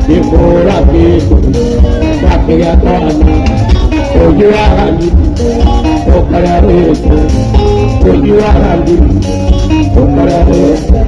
Dimuraki Kakiyatana Ojuarandi Okarareto Ojuarandi Okarareto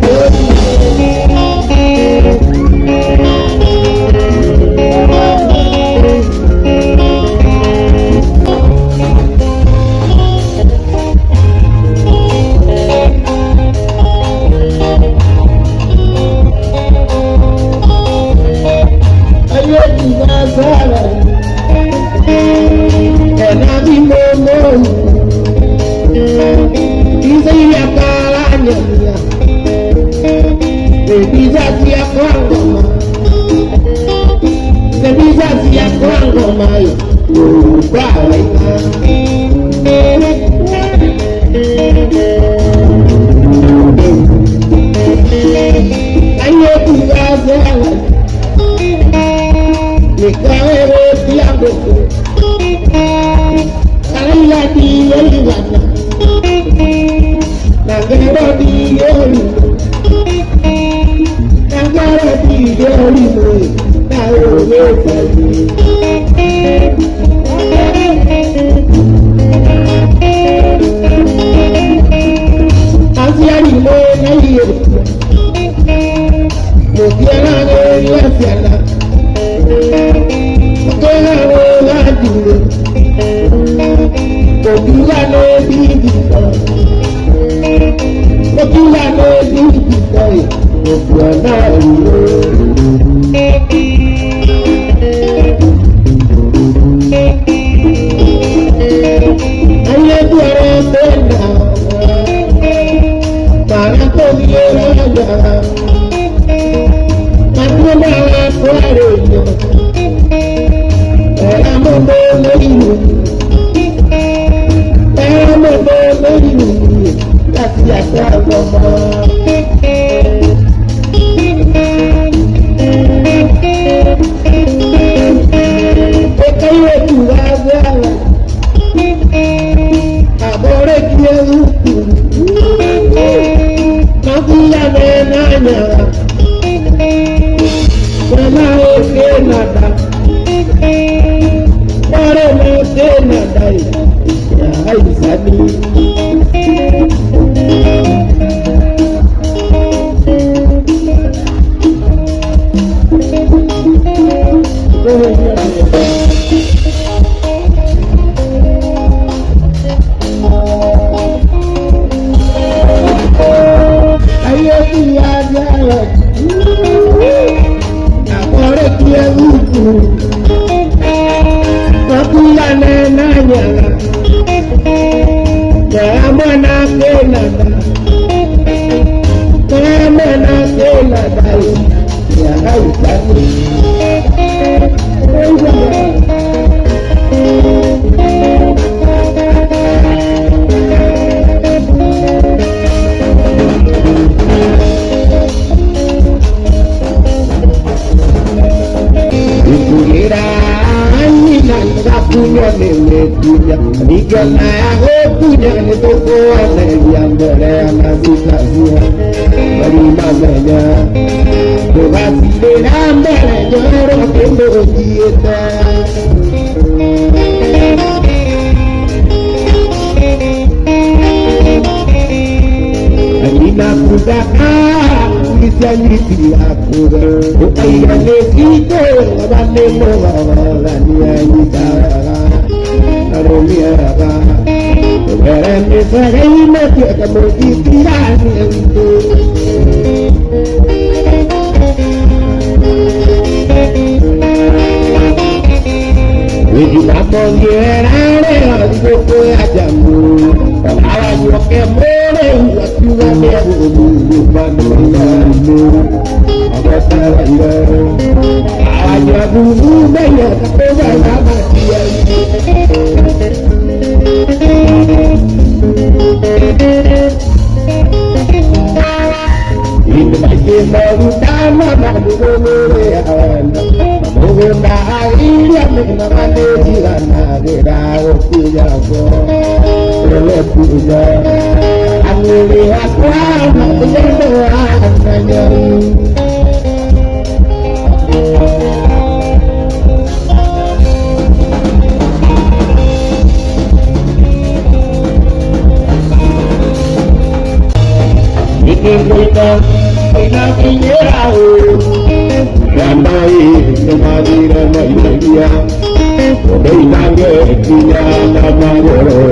Odeyange kiyana magoro,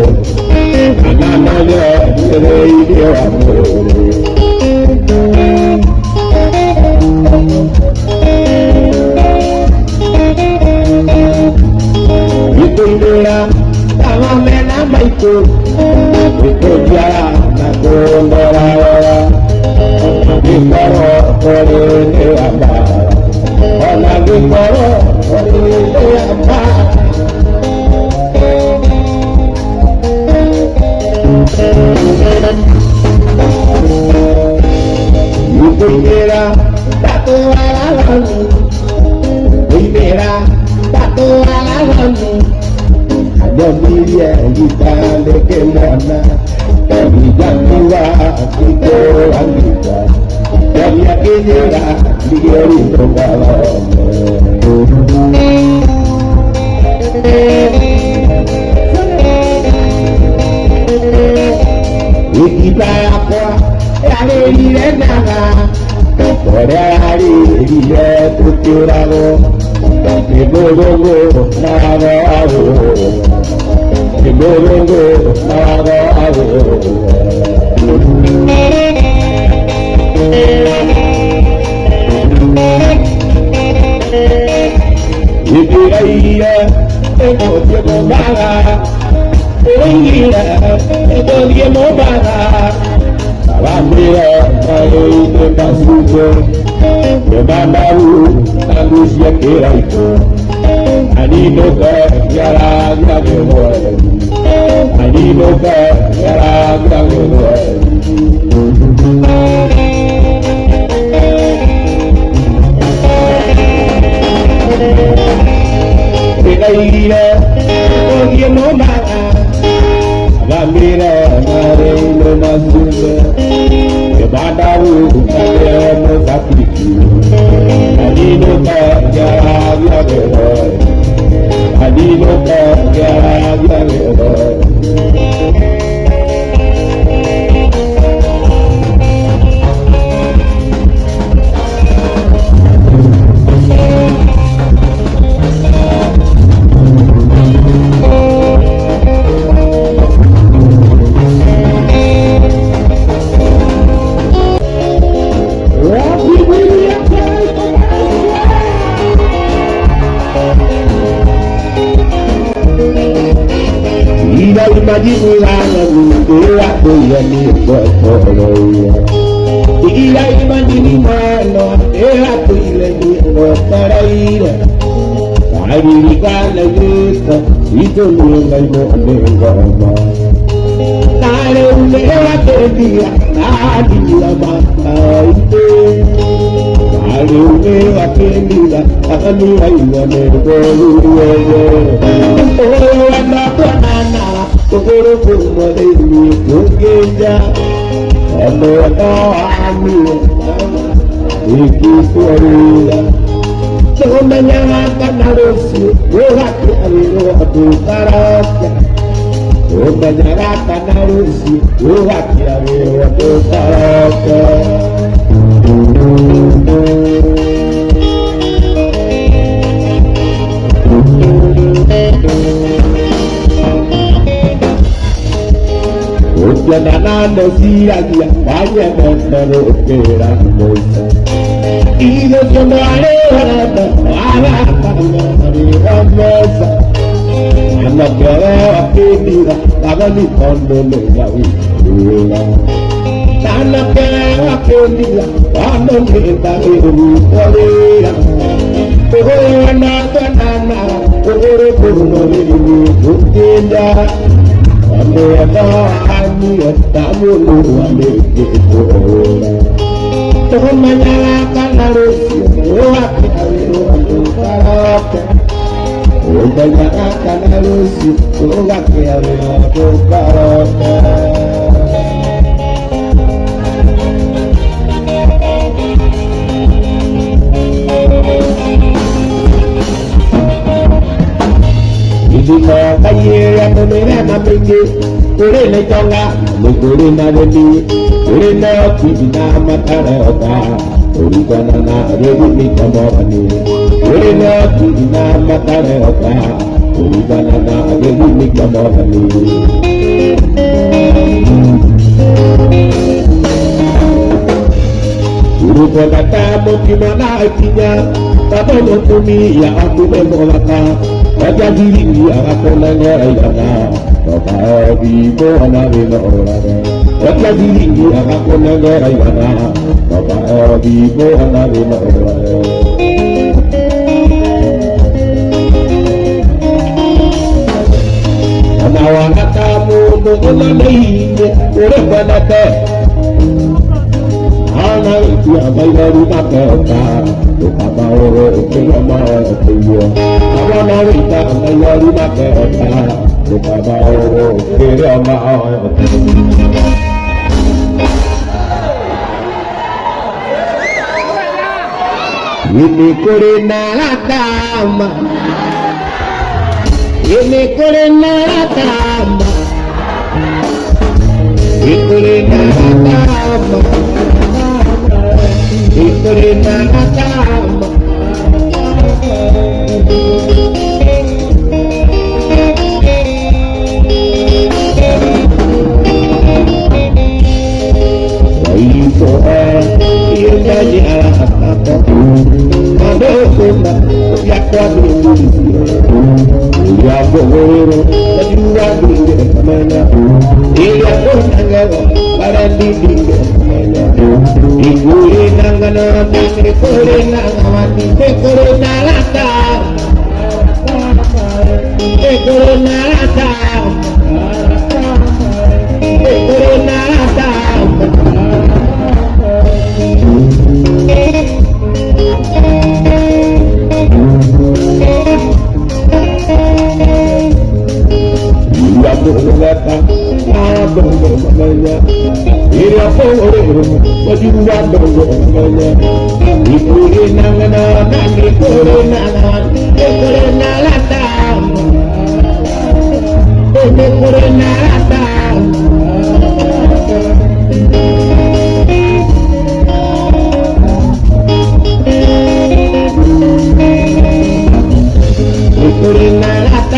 ananaye reide amore. Itundura tamamena maiku, itujara nakondora. Gikoro korinde amba, ona gikoro korinde amba. Ibera tato alamu, ibera tato alamu. Ada milia kita lekemana, kami jatuh kita wanita, kami akhirnya diari terbalam. Kita apa? Hari ini naga, hari ini tuturago, ibu naga awo, ibu naga awo. Ibu ayah, ibu naga, ibu naga. Alhamdulillah, kalau itu masuk ke bandau, tanggus ya kira itu. Ani noka yara gawe, ani noka yara gawe. Begaira, oh dia mau mana? Alhamdulillah, mari lo masuk ke bandau, tanggung sakit. Adino ka yara gawe, adino ka yara gawe. Majibu langu bila kuyani kotoroya. Ila imajini mano bila kuyani kotoroya. Kari kana yuka ito nungai mo nengama. Kare ulewa tendia kadila makaite. Kare ulewa tendia akaniwa iwane koluwe. Oh anapanana. Kokoro kumade ni kukeja, amona ami, ikisuarila. Somanya kanarosi, wohaki amiro abukaraka. Somanya kanarosi, wohaki amiro abukaraka. Janganano siagia, vaya montaro kera moisa. Ido como alejada, a mesa. Anda que veo aquí mira, la ni cuando le llavi. Anda que veo aquí mira, cuando le llavi polera. Ojo nana, ojo no le llavi. Ando ani tamu ane ketola. Toh menyalakan harus lewat ayo karate. Menyalakan harus lewat ayo karate. Dino kaye ya nomera na pingi kure le tonga mukure na debi kure na kidina matara oka uri kana na rebi ni kamani Wena tina matareka uribana na ageni kamahani Uruko kata mukimana ikinya Kata mukumi ya aku memolaka Baca diri aku nangayana Kata bibo na bina orada Baca diri aku nangayana Kata bibo na bina orada Anawana kamu nungula nahinya Ure banate Ana itu abai baru maketa Luka baoro kaya maatiyo Awana wita abai baru maketa Luka baoro kaya maatiyo Ini kurina latama Ini kurina latama Ini kurina latama Ini kurina latama Itu ia jadi apa Adokuna ya kwadu ya boro tajua dile kamana iya konanga barandi dile kamana igure nangana kore nangawati kore nalata kore nalata kore nalata Lata, abang namanya, ini apa orang, baju abang namanya, ikuri nangana, ikuri nangan, ikuri nalata, ikuri nalata. Ikuri nalata.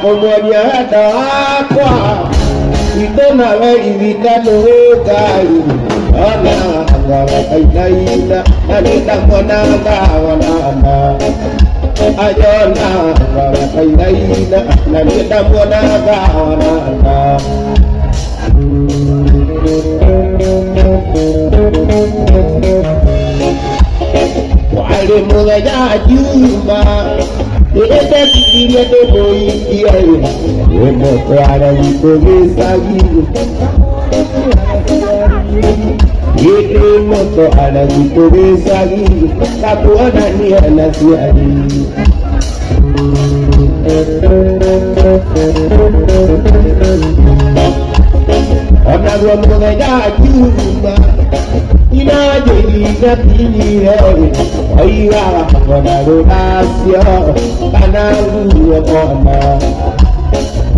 Semuanya ada apa? Kita nak berikan kayu. Anak agama kaina, nanti tak mana kawana. Ayo nak agama kaina, nanti tak mana kawana. Wali mulai jumpa. Esta chiquilla te voy a ir, hemos para y todo aquí. Y hemos para y todo aquí, la buena niña nació allí. Ahora vamos a ir a Cuba. ina jadi tinggi oiga wana donasio kana gua kona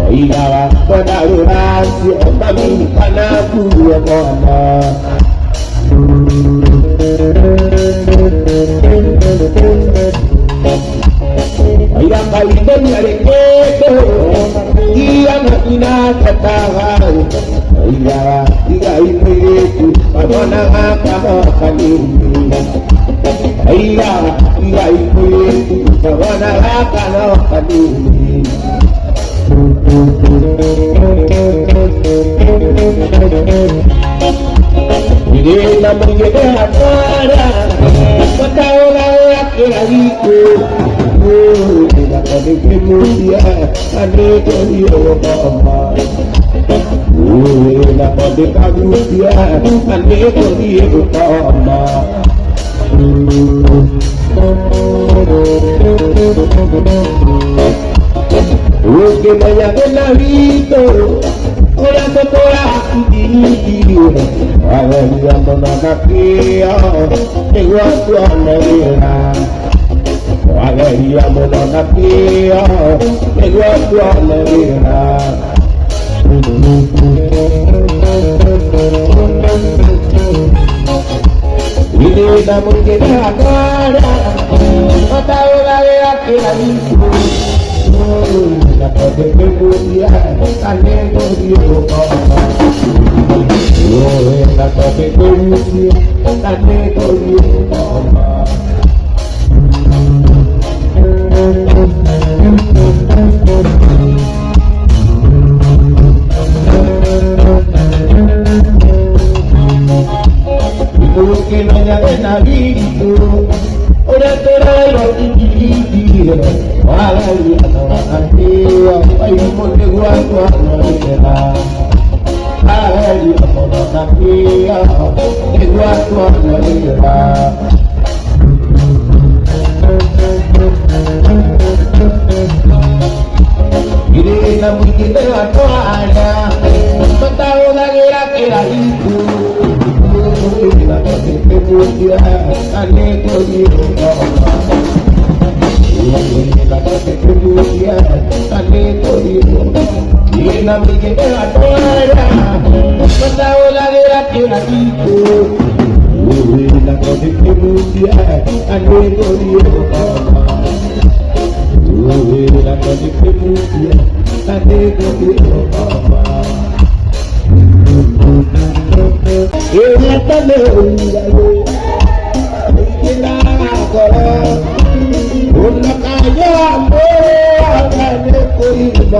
oiga wana donasio kami kana gua kona oiga kali dari keto dia ina kataga oiga itu pada kamu kali oiga itu pada kamu kali ini namanya berada pada orang itu tidak ada kemudian ada kemudian la pode caguia ane podi utama que vaya con la vida ora to tora di avendo na capia e guardo alla vera avendo na capia e guardo alla vera ini namun kita ada tahu lah kita itu dapat kemudian kane bodiyo dapat kemudian kane bodiyo que no haya de navido, ahora te lo digo, para el día no va a tío, hay un monte guapo a la vida, para el día no va a tío, de guapo a la vida. Y la música de la toalla, contaba la guerra que era hijo. La que kemudian ane bodiyo la que kemudian ane bodiyo y la que era toda pasado la guerra que la hizo la que kemudian ane bodiyo la que kemudian ane bodiyo ella también una calle de cuidado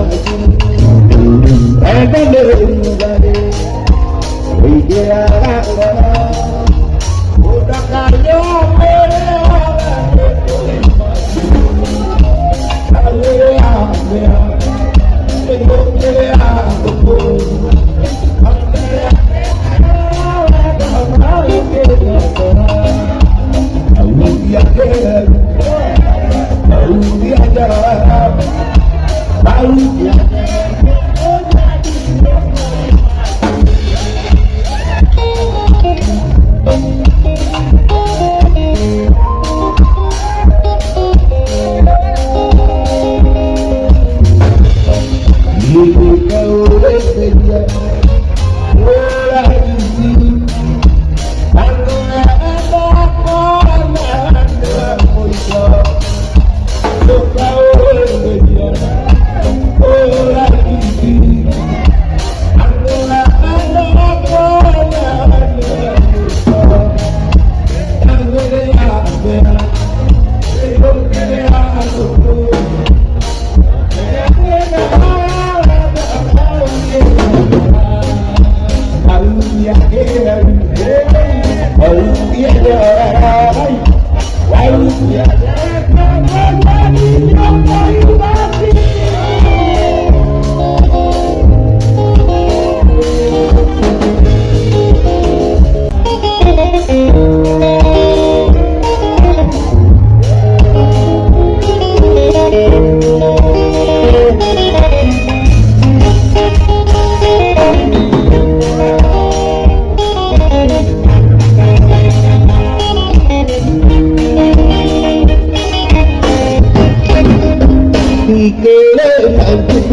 Thank you.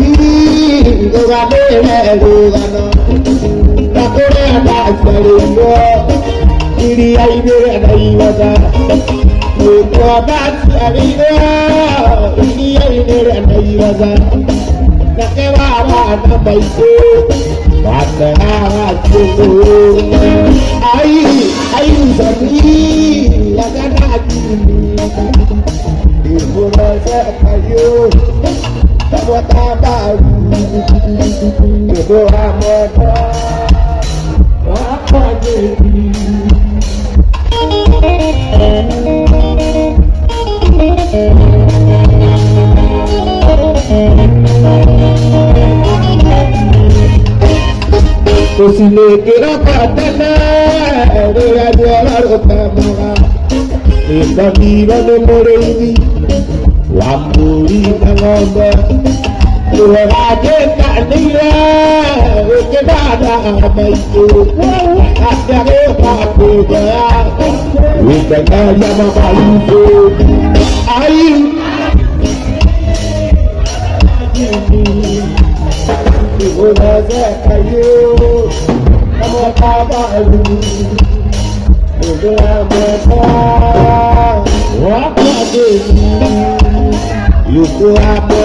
Kamu tahu itu amor apa jadi kusile kira patana dia jualan utama itu dia nomor Wamburi tangoba, tuhaje kadira, kedada abaiku, ada aku dah, wikaya mabaluku, ayu, tuhaje kayu, kamu tabalu, tuhaje apa, waktu Yuku apa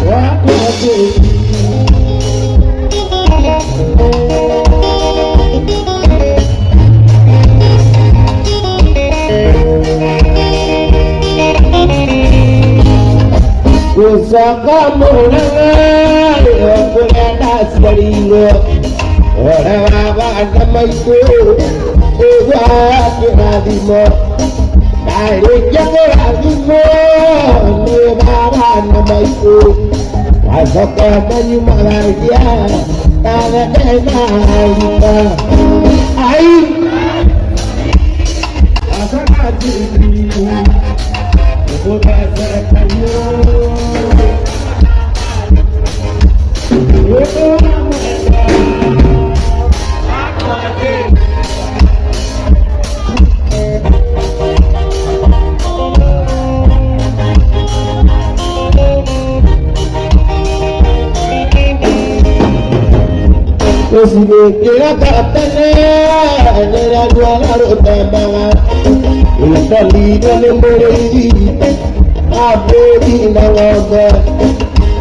waktu Usaka mulai aku ada seringo orang apa nama itu udah kira dimo Dari jago mo ni baba nama itu masuk ke Banyu Malaysia karena kita air asal hati bukan terkayu Kira katanya nera dua larut tambangan Ilkali dalam beri Abu di nangoga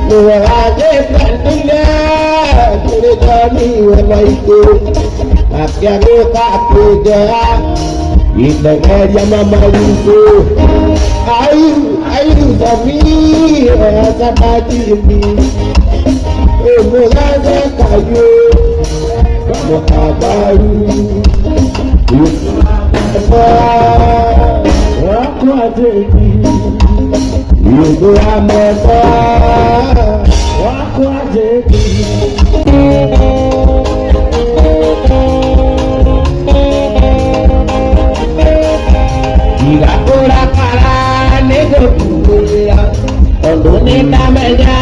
Luar aja kandinya Kira kami warna itu Kakya muka puja Kita kaya mama itu Ayu sami Asa tadi ini Mulaga kayu Mukabaru Aku adeki Yudu amata Aku adeki Jika kurang kalah nego kuliah Untuk namanya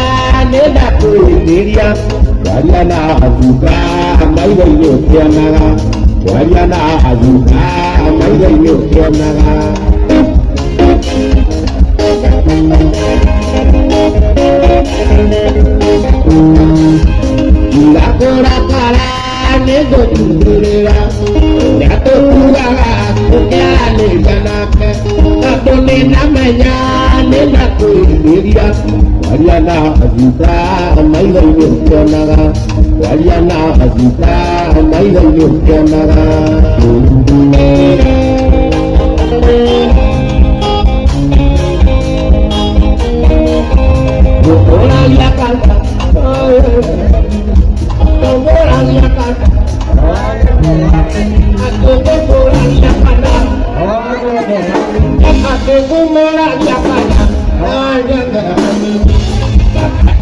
neda kuliah Wajana azuka mai gayo kianaga Wajana azuka mai gayo kianaga Ila kora kala nego jurira Dato kugaga kukiane ganake Katone namanya neda kuliah Wajana azuka mai gayo kianaga Wajana azuka mai gayo kianaga Orang yang kata orang yang kata aku orang yang kata aku orang yang kata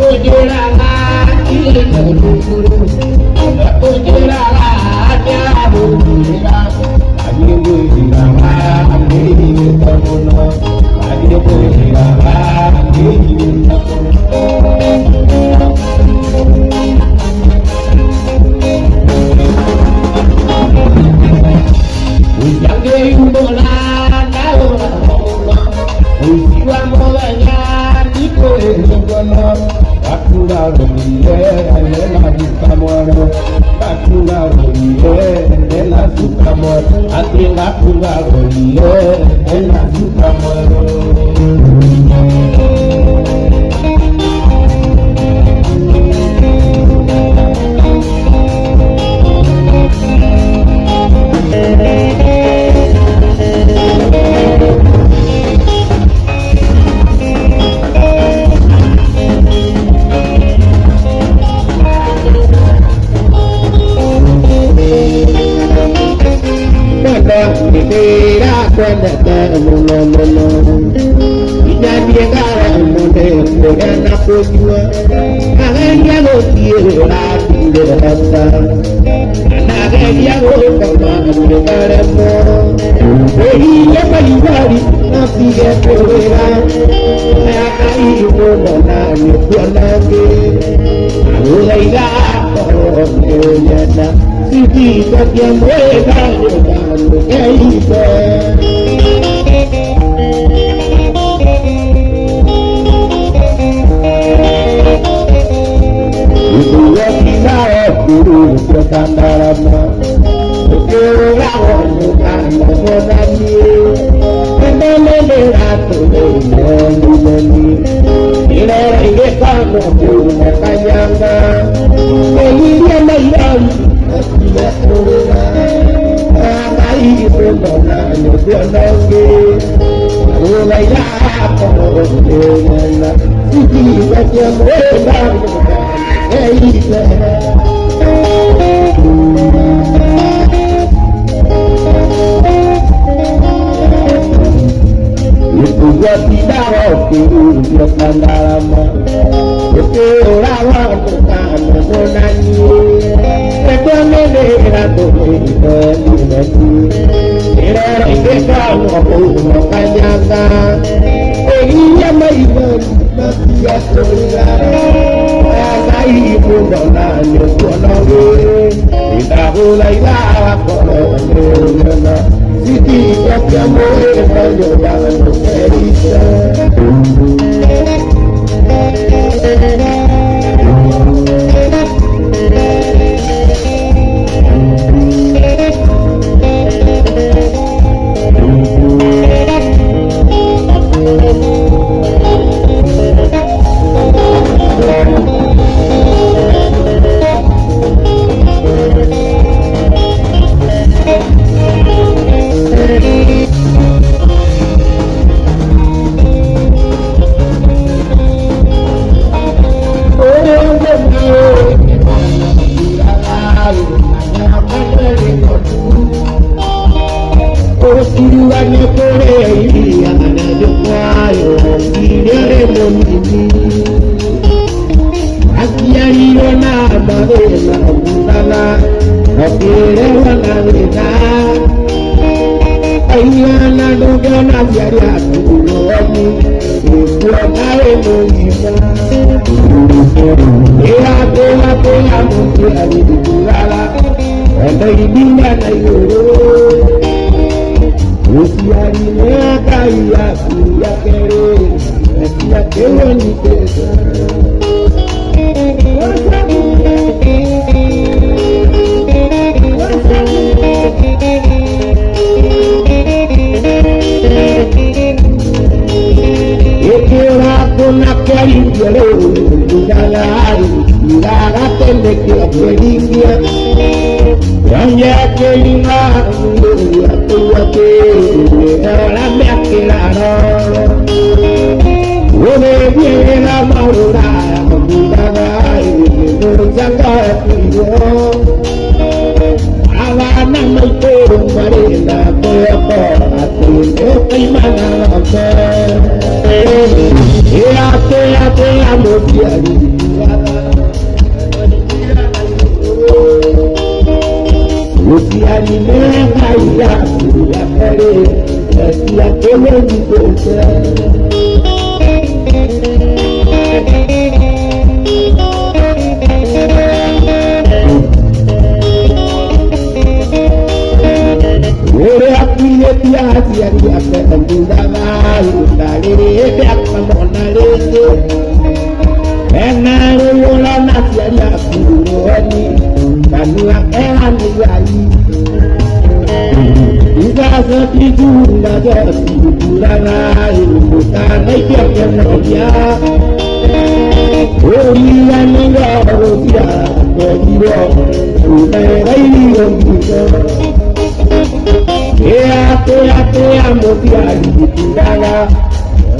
aku juragan ini guru aku juragan ya guru lagi juragan ini terbunuh lagi juragan ini Usiwa mola ya niko pinga pinga goye ena sukamaro Ika sepitu naga pulana ibuka naikya kenoya. Oriya ninga rosia kodiyo umerai rogiyo. Ea motia ibutana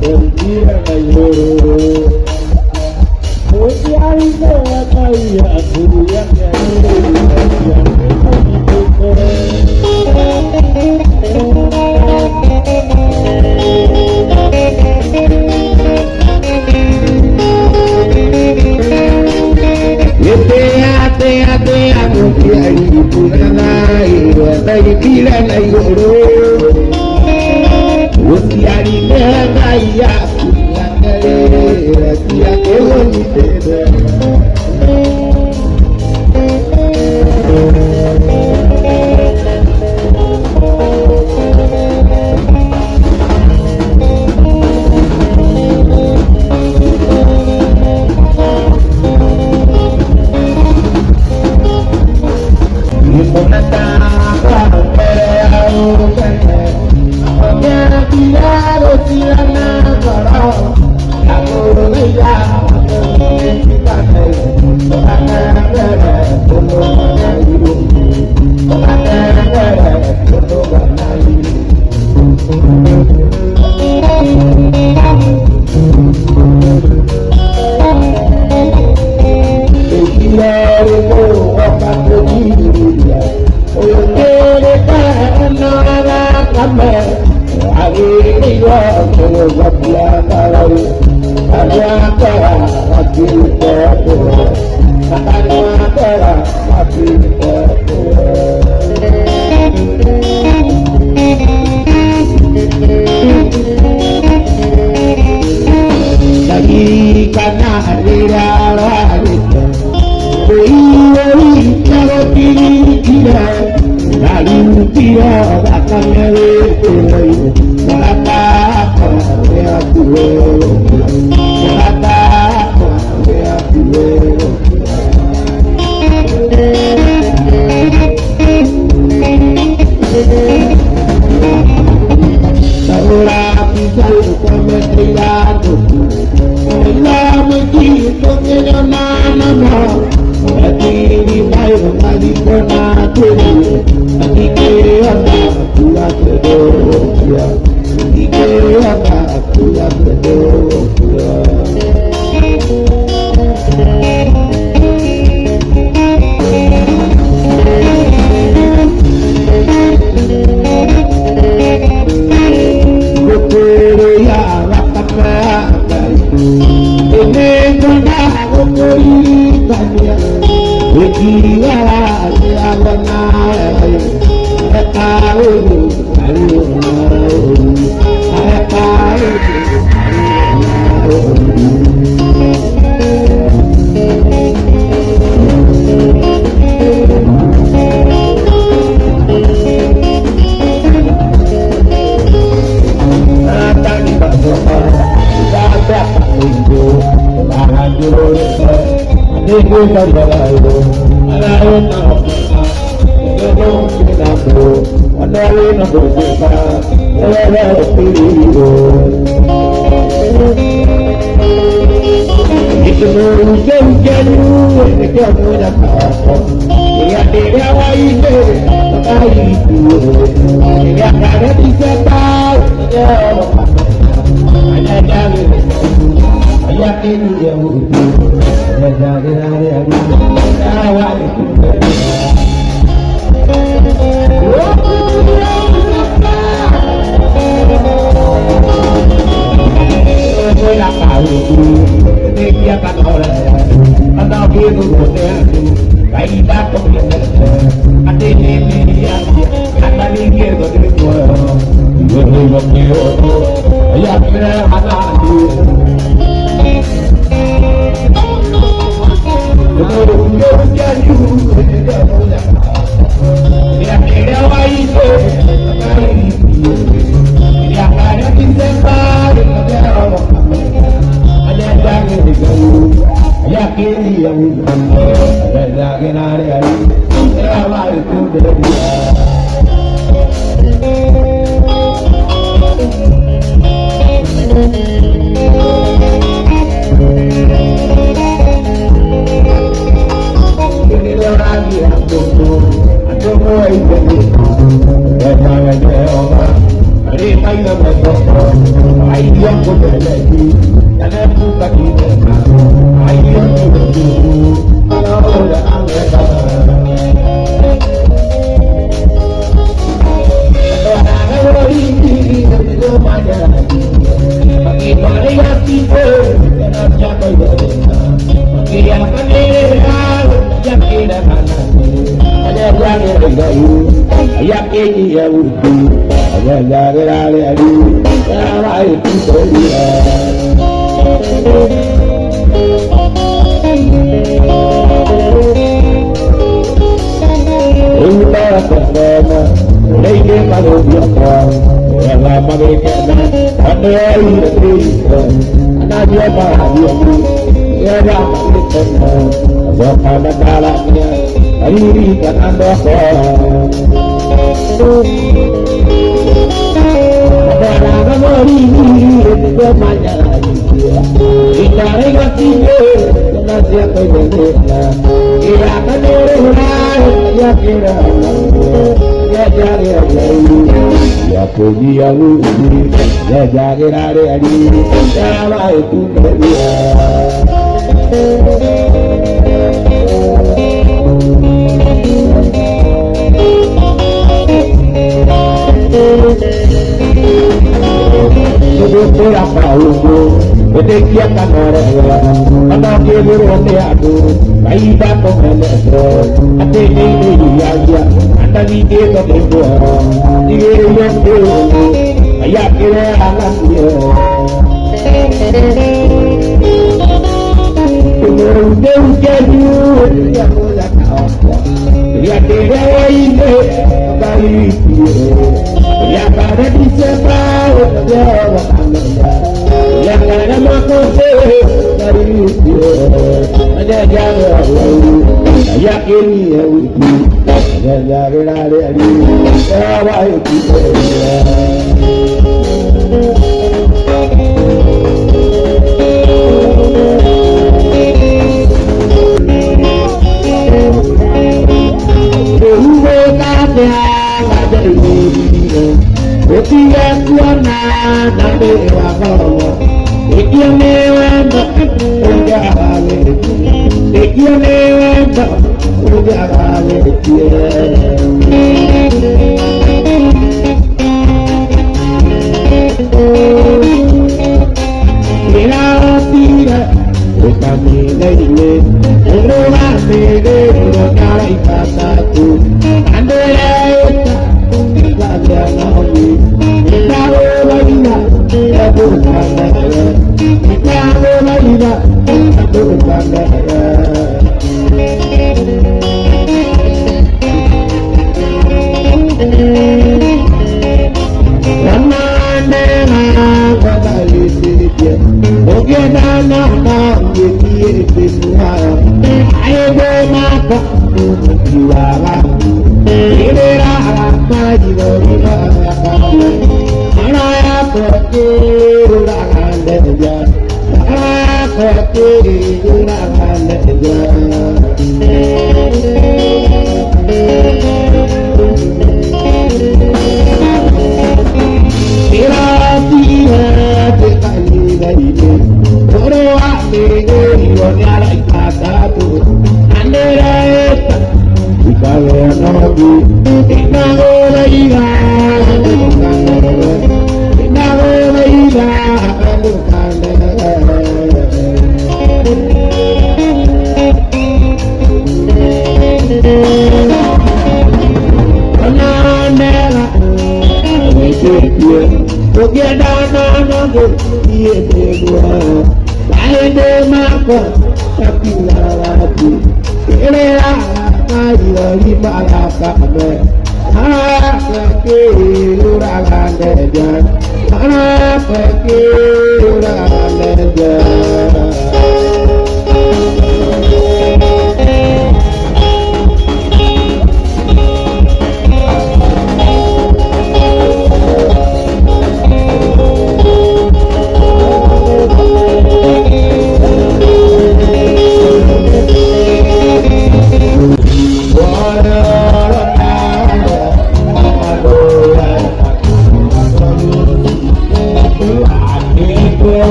kodiya nayo. Motia ina kaya kuya kaya.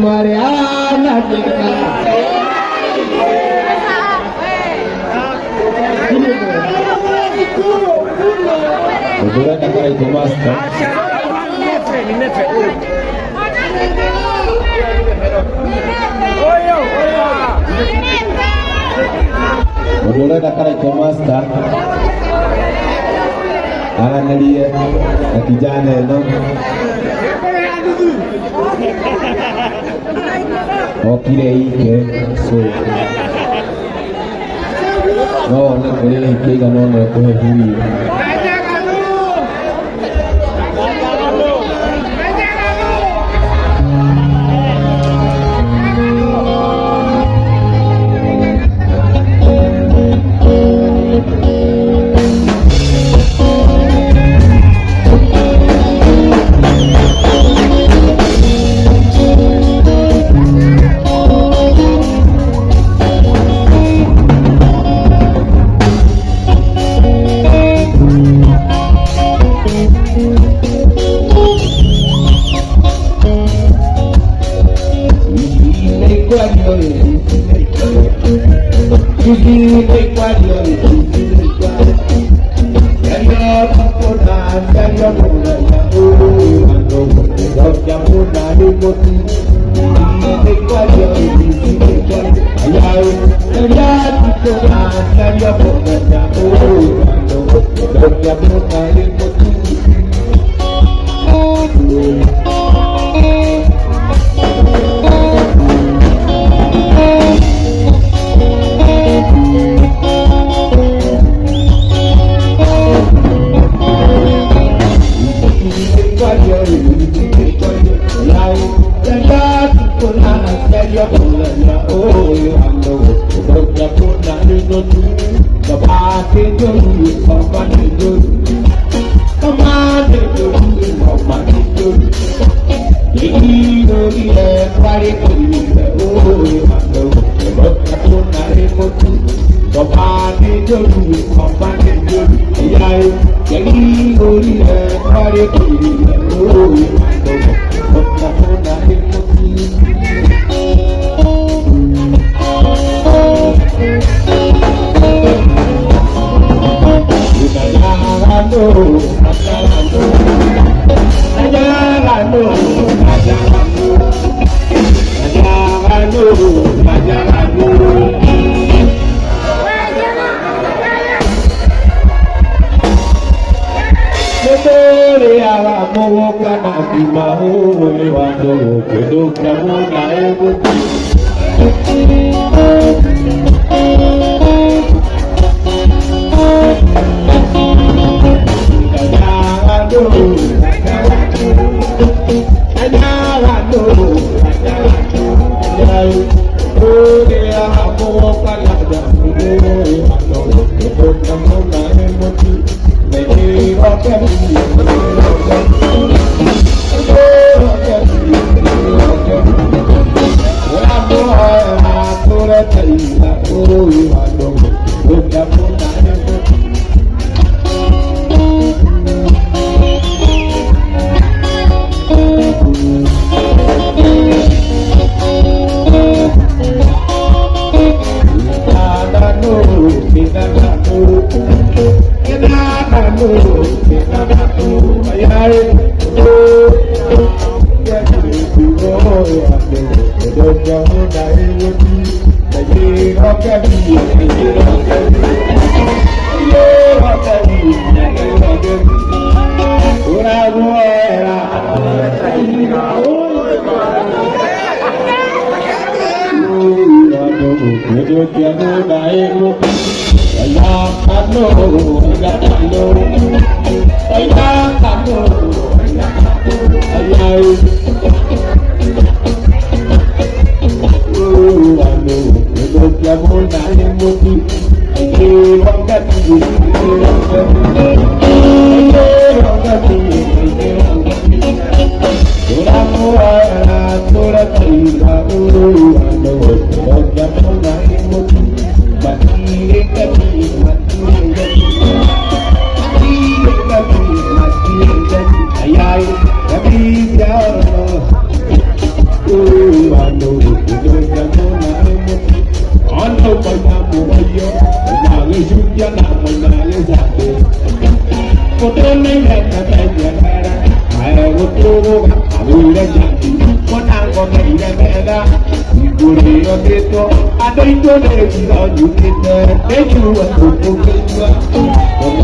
Mariana Udara kakak itu mas Udara kakak itu mas Aranaliya akijane no okirei ke so no ne ke ga no ne ko hui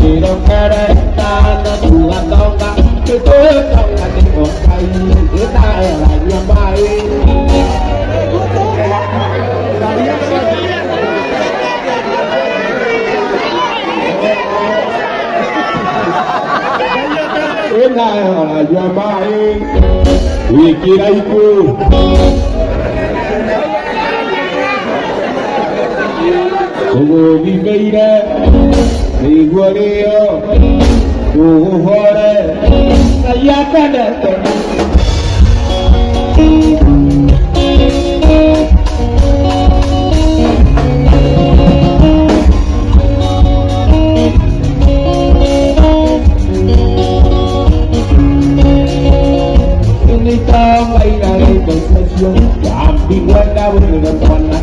Quiero querer tanto tu la toca, que tú toca te toca y esta es la llama esta es la llama y quiera y tú como viveire mi guareo tu hore saya kada ini sampai dari stasiun ambil warna dengan warna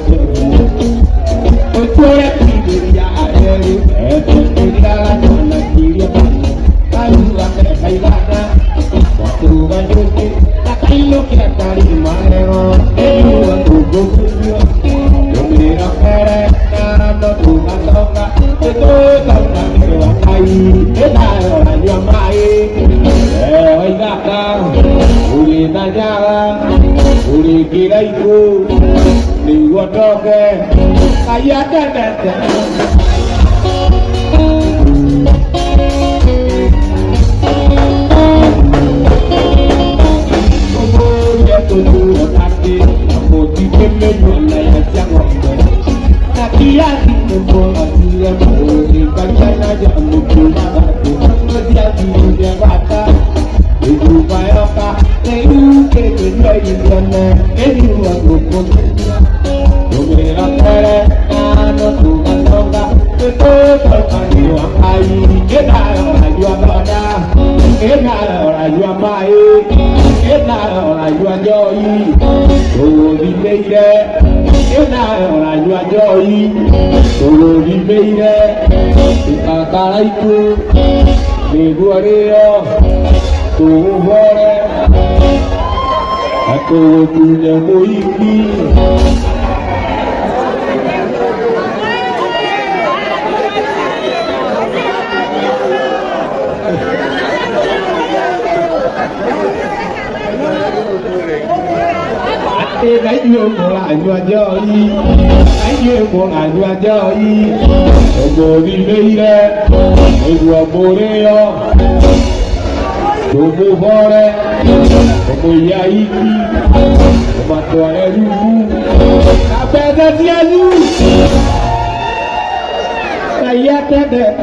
Ochoa kibiria aeri, etikala na kiria bana, kaluga kailana, waktu banjuki, takailo kiatari marero, eluwa tugo kuyo, yomira kere, narando tuga toga, eto tauna mewa kai, etayo ranyo mai, oigaka, uli nanyara, uli kiraiku, Nigotoke, ayata dada. Como ya todo aquí, como dije me duele ya se agotó. Aquí aquí me pongo aquí ya me voy, cachana ya me quiero darte. No te atiendo de bata, y tu payoca, te digo que te doy idioma, que digo algo con Mira kere, ano tu mandonga, te todo canio ai, que nada ora yo abada, que nada ora yo amai, que nada ora yo joyi, todo viveire, que nada ora yo joyi, todo viveire, tataraiku, mi guareo, tu hore, aku punya moiki. Cái dương của lại vừa chơi cái dương của lại vừa chơi bồ đi đi đây vừa bồ đi đó bồ bồ bò đây bồ dây mà tuổi em à bé ra dia lu saya tidak